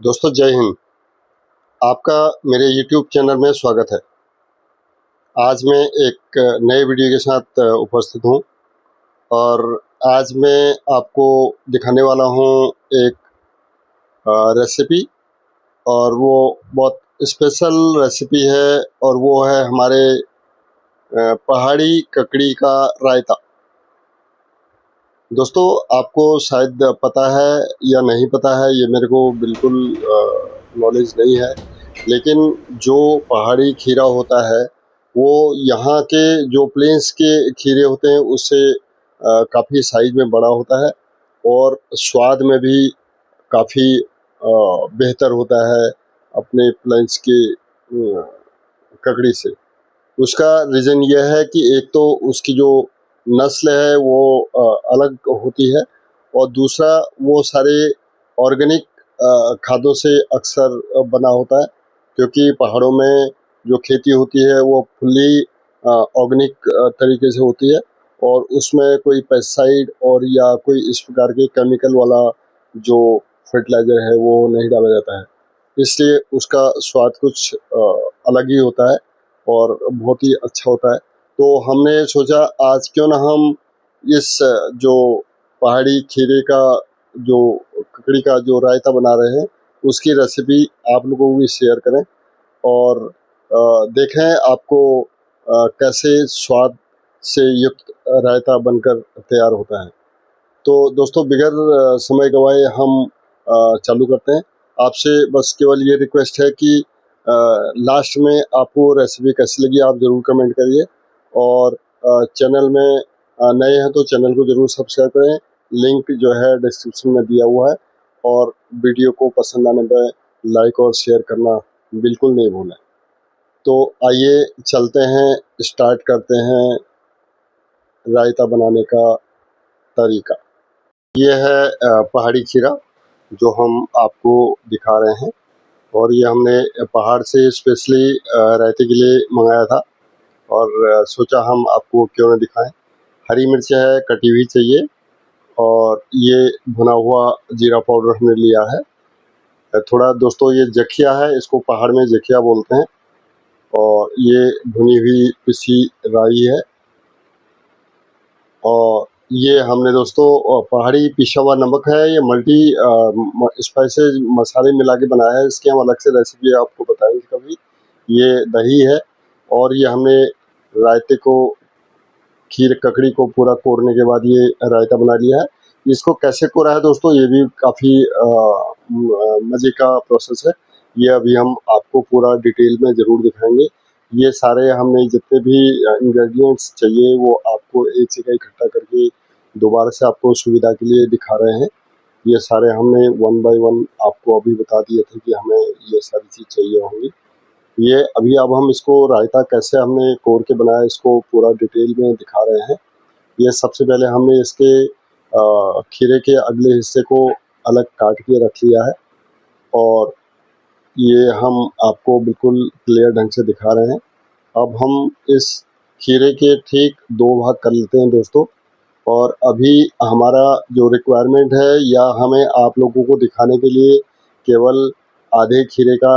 दोस्तों जय हिंद। आपका मेरे YouTube चैनल में स्वागत है। आज मैं एक नए वीडियो के साथ उपस्थित हूँ और आज मैं आपको दिखाने वाला हूँ एक रेसिपी, और वो बहुत स्पेशल रेसिपी है और वो है हमारे पहाड़ी ककड़ी का रायता। दोस्तों आपको शायद पता है या नहीं पता है, ये मेरे को बिल्कुल नॉलेज नहीं है, लेकिन जो पहाड़ी खीरा होता है वो यहाँ के जो प्लेन्स के खीरे होते हैं उससे काफ़ी साइज में बड़ा होता है और स्वाद में भी काफ़ी बेहतर होता है अपने प्लेन्स के ककड़ी से। उसका रीज़न यह है कि एक तो उसकी जो नस्ल है वो अलग होती है, और दूसरा वो सारे ऑर्गेनिक खादों से अक्सर बना होता है, क्योंकि पहाड़ों में जो खेती होती है वो फुल्ली ऑर्गेनिक तरीके से होती है और उसमें कोई पेस्टिसाइड और या कोई इस प्रकार के केमिकल वाला जो फर्टिलाइज़र है वो नहीं डाला जाता है, इसलिए उसका स्वाद कुछ अलग ही होता है और बहुत ही अच्छा होता है। तो हमने सोचा आज क्यों ना हम इस जो पहाड़ी खीरे का जो ककड़ी का जो रायता बना रहे हैं उसकी रेसिपी आप लोगों को भी शेयर करें और देखें आपको कैसे स्वाद से युक्त रायता बनकर तैयार होता है। तो दोस्तों बिगैर समय गवाए हम चालू करते हैं। आपसे बस केवल ये रिक्वेस्ट है कि लास्ट में आपको रेसिपी कैसी लगी आप ज़रूर कमेंट करिए, और चैनल में नए हैं तो चैनल को ज़रूर सब्सक्राइब करें। लिंक जो है डिस्क्रिप्शन में दिया हुआ है, और वीडियो को पसंद आने पर लाइक और शेयर करना बिल्कुल नहीं भूलें। तो आइए चलते हैं, स्टार्ट करते हैं रायता बनाने का तरीका। ये है पहाड़ी खीरा जो हम आपको दिखा रहे हैं, और ये हमने पहाड़ से स्पेशली रायते के लिए मंगाया था और सोचा हम आपको क्यों न दिखाएं। हरी मिर्च है, कटी हुई चाहिए, और ये भुना हुआ जीरा पाउडर हमने लिया है। थोड़ा दोस्तों ये जखिया है, इसको पहाड़ में जखिया बोलते हैं, और ये भुनी हुई पिसी राई है, और ये हमने दोस्तों पहाड़ी पिसा हुआ नमक है। ये मल्टी स्पाइसेस मसाले मिला के बनाया है, इसकी हम अलग से रेसिपी आपको बताएंगे कभी। ये दही है, और ये हमने रायते को खीर ककड़ी को पूरा कोरने के बाद ये रायता बना लिया है। इसको कैसे कोरा है दोस्तों ये भी काफ़ी मज़े का प्रोसेस है। ये अभी हम आपको पूरा डिटेल में ज़रूर दिखाएंगे। ये सारे हमने जितने भी इंग्रेडिएंट्स चाहिए वो आपको एक जगह इकट्ठा करके दोबारा से आपको सुविधा के लिए दिखा रहे हैं। ये सारे हमने वन बाय वन आपको अभी बता दिए थे कि हमें ये सारी चीज़ चाहिए होंगी। ये अभी अब हम इसको रायता कैसे हमने कोर के बनाया इसको पूरा डिटेल में दिखा रहे हैं। ये सबसे पहले हमने इसके खीरे के अगले हिस्से को अलग काट के रख लिया है, और ये हम आपको बिल्कुल क्लियर ढंग से दिखा रहे हैं। अब हम इस खीरे के ठीक 2 भाग कर लेते हैं दोस्तों, और अभी हमारा जो रिक्वायरमेंट है या हमें आप लोगों को दिखाने के लिए केवल आधे खीरे का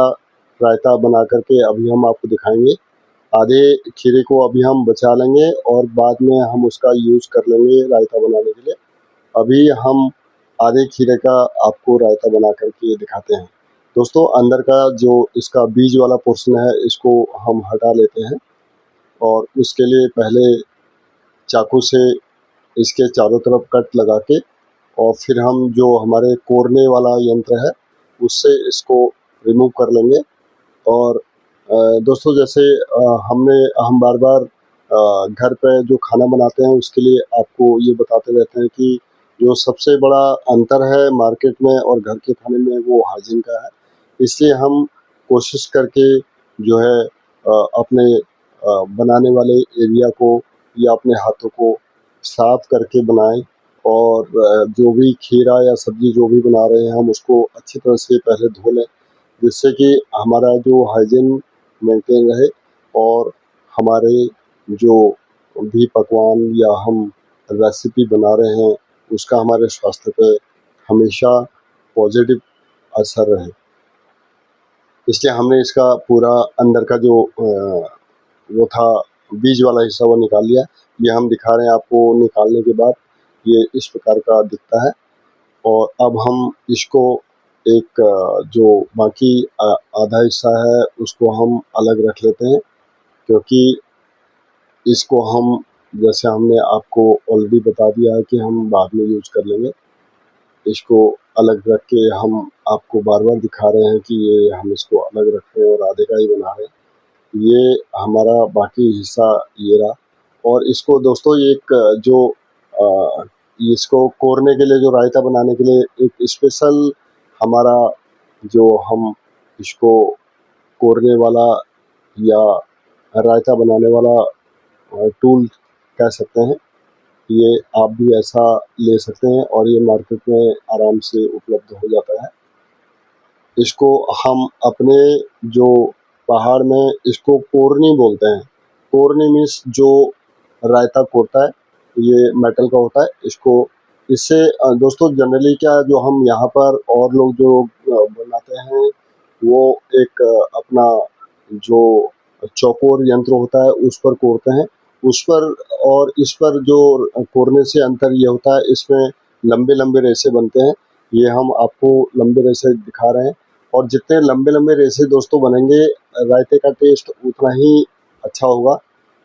रायता बना करके अभी हम आपको दिखाएंगे। आधे खीरे को अभी हम बचा लेंगे और बाद में हम उसका यूज़ कर लेंगे रायता बनाने के लिए। अभी हम आधे खीरे का आपको रायता बना करके दिखाते हैं। दोस्तों अंदर का जो इसका बीज वाला पोर्शन है इसको हम हटा लेते हैं, और उसके लिए पहले चाकू से इसके चारों तरफ कट लगा के, और फिर हम जो हमारे कोरने वाला यंत्र है उससे इसको रिमूव कर लेंगे। और दोस्तों जैसे हम बार बार घर पे जो खाना बनाते हैं उसके लिए आपको ये बताते रहते हैं कि जो सबसे बड़ा अंतर है मार्केट में और घर के खाने में वो हाइजीन का है। इसलिए हम कोशिश करके जो है अपने बनाने वाले एरिया को या अपने हाथों को साफ करके बनाएं, और जो भी खीरा या सब्जी जो भी बना रहे हैं हम उसको अच्छी तरह से पहले धो लें, जिससे कि हमारा जो हाइजीन मेंटेन रहे, और हमारे जो भी पकवान या हम रेसिपी बना रहे हैं उसका हमारे स्वास्थ्य पे हमेशा पॉजिटिव असर रहे। इसलिए हमने इसका पूरा अंदर का जो वो था बीज वाला हिस्सा वो निकाल लिया। ये हम दिखा रहे हैं आपको निकालने के बाद ये इस प्रकार का दिखता है। और अब हम इसको एक जो बाकी आधा हिस्सा है उसको हम अलग रख लेते हैं, क्योंकि इसको हम जैसे हमने आपको ऑलरेडी बता दिया है कि हम बाद में यूज कर लेंगे। इसको अलग रख के हम आपको बार-बार दिखा रहे हैं कि ये हम इसको अलग रख रहे हैं और आधे का ही बना रहे हैं। ये हमारा बाकी हिस्सा ये रहा। और इसको दोस्तों एक जो इसको कोरने के लिए, जो रायता बनाने के लिए एक स्पेशल हमारा जो हम इसको कोरने वाला या रायता बनाने वाला टूल कह सकते हैं, ये आप भी ऐसा ले सकते हैं और ये मार्केट में आराम से उपलब्ध हो जाता है। इसको हम अपने जो पहाड़ में इसको कोरनी बोलते हैं। कोरनी मीन्स जो रायता कोरता है, ये मेटल का होता है। इसको इससे दोस्तों जनरली क्या जो हम यहाँ पर और लोग जो बनाते हैं वो एक अपना जो चौकोर यंत्र होता है उस पर कोरते हैं। उस पर और इस पर जो कोरने से अंतर ये होता है, इसमें लंबे-लंबे रेशे बनते हैं। ये हम आपको लंबे रेशे दिखा रहे हैं। और जितने लंबे-लंबे रेशे दोस्तों बनेंगे, रायते का टेस्ट उतना ही अच्छा होगा।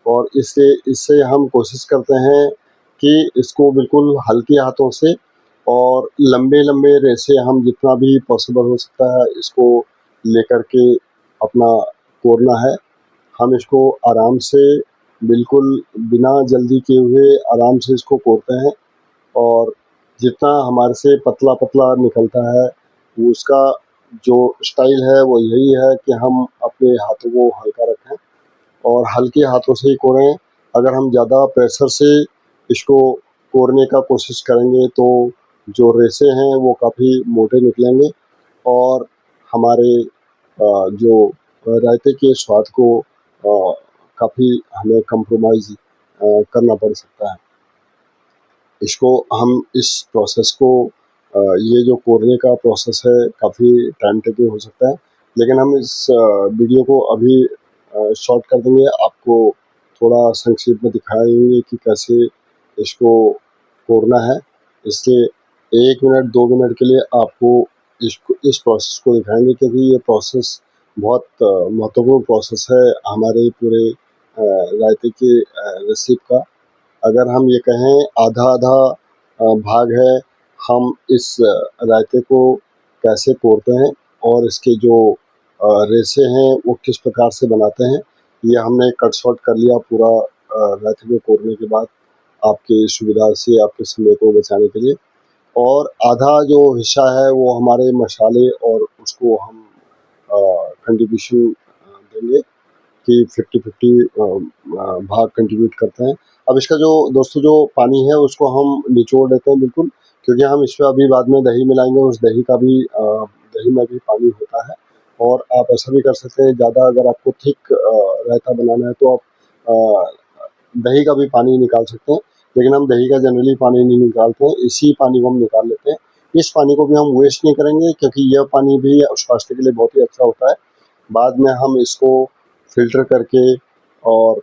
और इससे इससे हम कोशिश करते हैं कि इसको बिल्कुल हल्के हाथों से और लंबे-लंबे रेशे हम जितना भी पॉसिबल हो सकता है इसको लेकर के अपना कोरना है। हम इसको आराम से बिल्कुल बिना जल्दी किए हुए आराम से इसको कोरते हैं। और जितना हमारे से पतला-पतला निकलता है, वो उसका जो स्टाइल है वो यही है कि हम अपने हाथों को हल्का रखें और हल्के हाथों से ही कोरें। अगर हम ज़्यादा प्रेशर से इसको कोरने का कोशिश करेंगे तो जो रेशे हैं वो काफ़ी मोटे निकलेंगे और हमारे जो रायते के स्वाद को काफ़ी हमें कॉम्प्रोमाइज़ करना पड़ सकता है। इसको हम इस प्रोसेस को ये जो कोरने का प्रोसेस है काफ़ी टाइम टेकिंग हो सकता है, लेकिन हम इस वीडियो को अभी शॉर्ट कर देंगे। आपको थोड़ा संक्षेप में दिखाएंगे कि कैसे इसको कोरना है। इससे 1 मिनट 2 मिनट के लिए आपको इस प्रोसेस को दिखाएंगे, क्योंकि ये प्रोसेस बहुत महत्वपूर्ण प्रोसेस है हमारे पूरे रायते के रेसिपी का। अगर हम ये कहें आधा-आधा भाग है, हम इस रायते को कैसे तोड़ते हैं और इसके जो रेशे हैं वो किस प्रकार से बनाते हैं, ये हमने कट शॉर्ट कर लिया पूरा रायते को तोड़ने के बाद, आपकी सुविधा से, आपके समय को बचाने के लिए। और आधा जो हिस्सा है वो हमारे मसाले और उसको हम कंट्रीब्यूशन देंगे कि 50-50 भाग कंट्रीब्यूट करते हैं। अब इसका जो दोस्तों जो पानी है उसको हम निचोड़ देते हैं बिल्कुल, क्योंकि हम इसमें अभी बाद में दही मिलाएँगे, उस दही का भी दही में भी पानी होता है। और आप ऐसा भी कर सकते हैं, ज़्यादा अगर आपको थिक रायता बनाना है तो आप दही का भी पानी निकाल सकते हैं, लेकिन हम दही का जनरली पानी नहीं निकालते हैं, इसी पानी को हम निकाल लेते हैं। इस पानी को भी हम वेस्ट नहीं करेंगे, क्योंकि यह पानी भी स्वास्थ्य के लिए बहुत ही अच्छा होता है। बाद में हम इसको फ़िल्टर करके और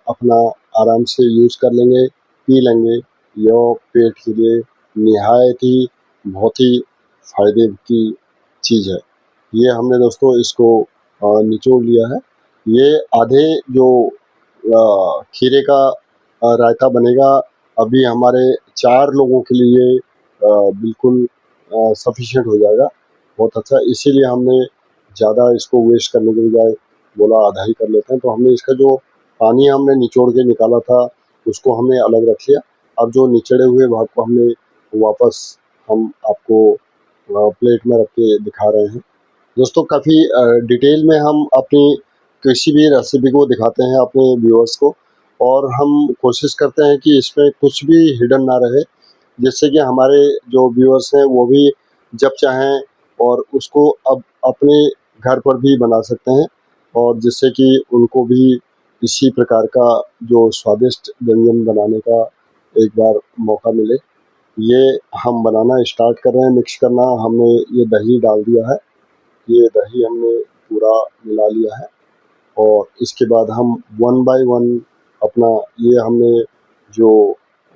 अपना आराम से यूज़ कर लेंगे, पी लेंगे। यह पेट के लिए निहायत ही बहुत ही फ़ायदे की चीज़ है। ये हमने दोस्तों इसको निचोड़ लिया है। ये आधे जो खीरे का रायता बनेगा, अभी हमारे 4 लोगों के लिए बिल्कुल सफिशिएंट हो जाएगा, बहुत अच्छा। इसीलिए हमने ज़्यादा इसको वेस्ट करने के बजाय बोला आधा ही कर लेते हैं। तो हमने इसका जो पानी हमने निचोड़ के निकाला था, उसको हमने अलग रख लिया। अब जो निचड़े हुए भाग को हमने वापस हम आपको प्लेट में रख के दिखा रहे हैं। दोस्तों काफ़ी डिटेल में हम अपनी किसी भी रेसिपी को दिखाते हैं अपने व्यूअर्स को, और हम कोशिश करते हैं कि इसमें कुछ भी हिडन ना रहे, जिससे कि हमारे जो व्यूअर्स हैं वो भी जब चाहें और उसको अब अपने घर पर भी बना सकते हैं, और जिससे कि उनको भी इसी प्रकार का जो स्वादिष्ट व्यंजन बनाने का एक बार मौका मिले। ये हम बनाना स्टार्ट कर रहे हैं, मिक्स करना हमने ये दही डाल दिया है। ये दही हमने पूरा मिला लिया है। और इसके बाद हम 1 बाय 1 अपना ये हमने जो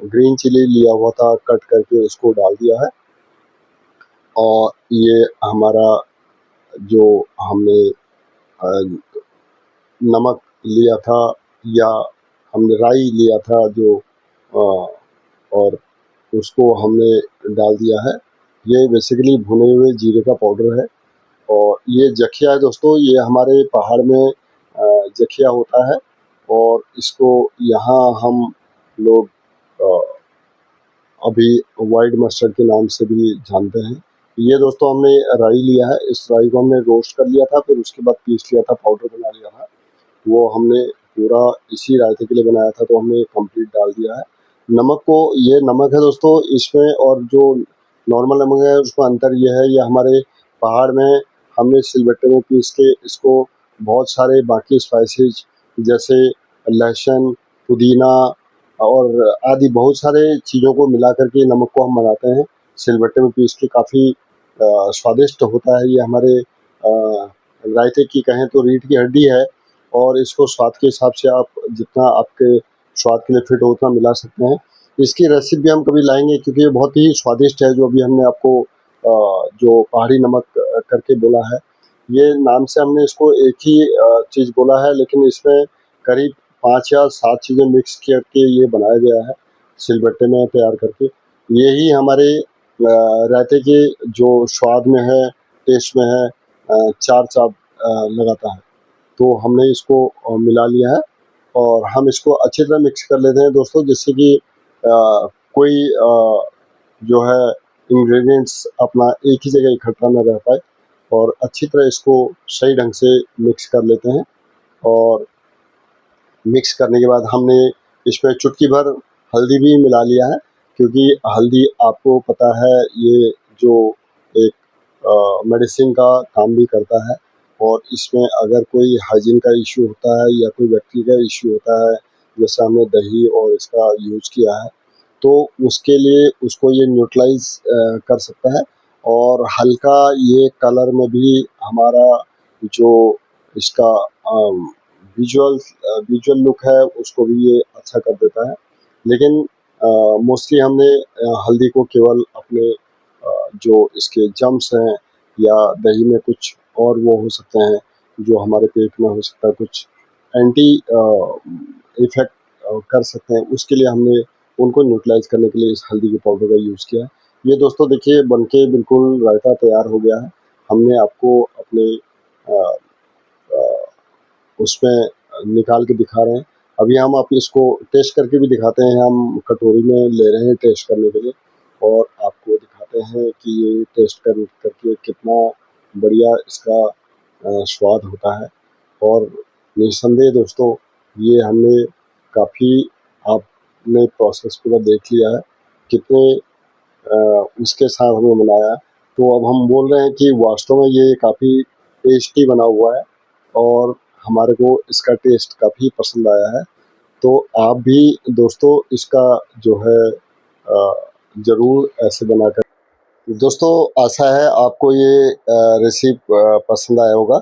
ग्रीन चिली लिया हुआ था कट करके उसको डाल दिया है। और ये हमारा जो हमने नमक लिया था या हमने राई लिया था जो और उसको हमने डाल दिया है। ये बेसिकली भुने हुए जीरे का पाउडर है। और ये जखिया है दोस्तों, ये हमारे पहाड़ में जखिया होता है और इसको यहाँ हम लोग अभी वाइट मस्टर्ड के नाम से भी जानते हैं। ये दोस्तों हमने राई लिया है, इस राई को हमने रोस्ट कर लिया था, फिर उसके बाद पीस लिया था, पाउडर बना लिया था। वो हमने पूरा इसी रायते के लिए बनाया था, तो हमने कंप्लीट डाल दिया है। नमक को, ये नमक है दोस्तों इसमें, और जो नॉर्मल नमक है उसका अंतर ये है, ये हमारे पहाड़ में हमने सिलबट्टे में पीस के इसको बहुत सारे बाकी स्पाइसेस जैसे लहसुन, पुदीना और आदि बहुत सारे चीज़ों को मिला करके नमक को हम बनाते हैं। सिलबट्टे में पीस के काफ़ी स्वादिष्ट होता है। ये हमारे रायते की कहें तो रीढ़ की हड्डी है, और इसको स्वाद के हिसाब से आप जितना आपके स्वाद के लिए फिट हो उतना मिला सकते हैं। इसकी रेसिपी हम कभी लाएंगे क्योंकि ये बहुत ही स्वादिष्ट है। जो अभी हमने आपको जो पहाड़ी नमक करके बोला है, ये नाम से हमने इसको एक ही चीज़ बोला है, लेकिन इसमें करीब 5 या 7 चीज़ें मिक्स करके ये बनाया गया है सिलबट्टे में तैयार करके। यही हमारे रायते के जो स्वाद में है, टेस्ट में है, चार चाँद लगाता है। तो हमने इसको मिला लिया है और हम इसको अच्छी तरह मिक्स कर लेते हैं दोस्तों, जिससे कि कोई जो है इंग्रेडिएंट्स अपना एक ही जगह इकट्ठा न रह पाए, और अच्छी तरह इसको सही ढंग से मिक्स कर लेते हैं। और मिक्स करने के बाद हमने इसमें चुटकी भर हल्दी भी मिला लिया है, क्योंकि हल्दी आपको पता है ये जो एक मेडिसिन का काम भी करता है। और इसमें अगर कोई हाइजीन का इश्यू होता है या कोई बैक्टीरिया का इश्यू होता है, जैसे हमने दही और इसका यूज़ किया है, तो उसके लिए उसको ये न्यूट्रलाइज़ कर सकता है। और हल्का ये कलर में भी हमारा जो इसका विजुअल लुक है उसको भी ये अच्छा कर देता है। लेकिन मोस्टली हमने हल्दी को केवल अपने जो इसके जर्म्स हैं या दही में कुछ और वो हो सकते हैं जो हमारे पेट में हो सकता है, कुछ एंटी इफेक्ट कर सकते हैं, उसके लिए हमने उनको न्यूट्रलाइज करने के लिए इस हल्दी के पाउडर का यूज़ किया है। ये दोस्तों देखिए बनके बिल्कुल रायता तैयार हो गया है। हमने आपको अपने अ, अ, उसमें निकाल के दिखा रहे हैं। अभी हम आप इसको टेस्ट करके भी दिखाते हैं। हम कटोरी में ले रहे हैं टेस्ट करने के लिए, और आपको दिखाते हैं कि ये टेस्ट करके कितना बढ़िया इसका स्वाद होता है। और निस्संदेह दोस्तों, ये हमने काफ़ी आपने प्रोसेस पूरा देख लिया है, कितने उसके साथ हमने बनाया है। तो अब हम बोल रहे हैं कि वास्तव में ये काफ़ी टेस्टी बना हुआ है, और हमारे को इसका टेस्ट काफ़ी पसंद आया है। तो आप भी दोस्तों इसका जो है ज़रूर ऐसे बनाकर, दोस्तों आशा है आपको ये रेसिपी पसंद आया होगा।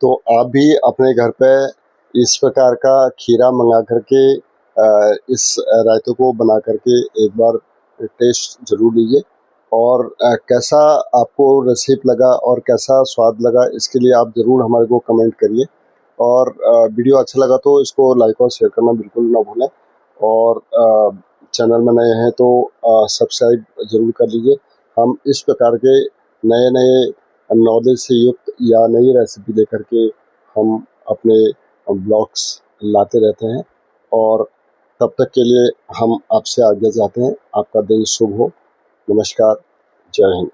तो आप भी अपने घर पे इस प्रकार का खीरा मंगा करके इस रायते को बना करके एक बार टेस्ट ज़रूर लीजिए। और कैसा आपको रेसिपी लगा और कैसा स्वाद लगा, इसके लिए आप ज़रूर हमारे को कमेंट करिए। और वीडियो अच्छा लगा तो इसको लाइक और शेयर करना बिल्कुल ना भूलें। और चैनल में नए हैं तो सब्सक्राइब ज़रूर कर लीजिए। हम इस प्रकार के नए-नए नॉलेज से युक्त या नई रेसिपी लेकर के हम अपने ब्लॉग्स लाते रहते हैं। और तब तक के लिए हम आपसे आज्ञा चाहते हैं। आपका दिन शुभ हो। नमस्कार। जय हिंद।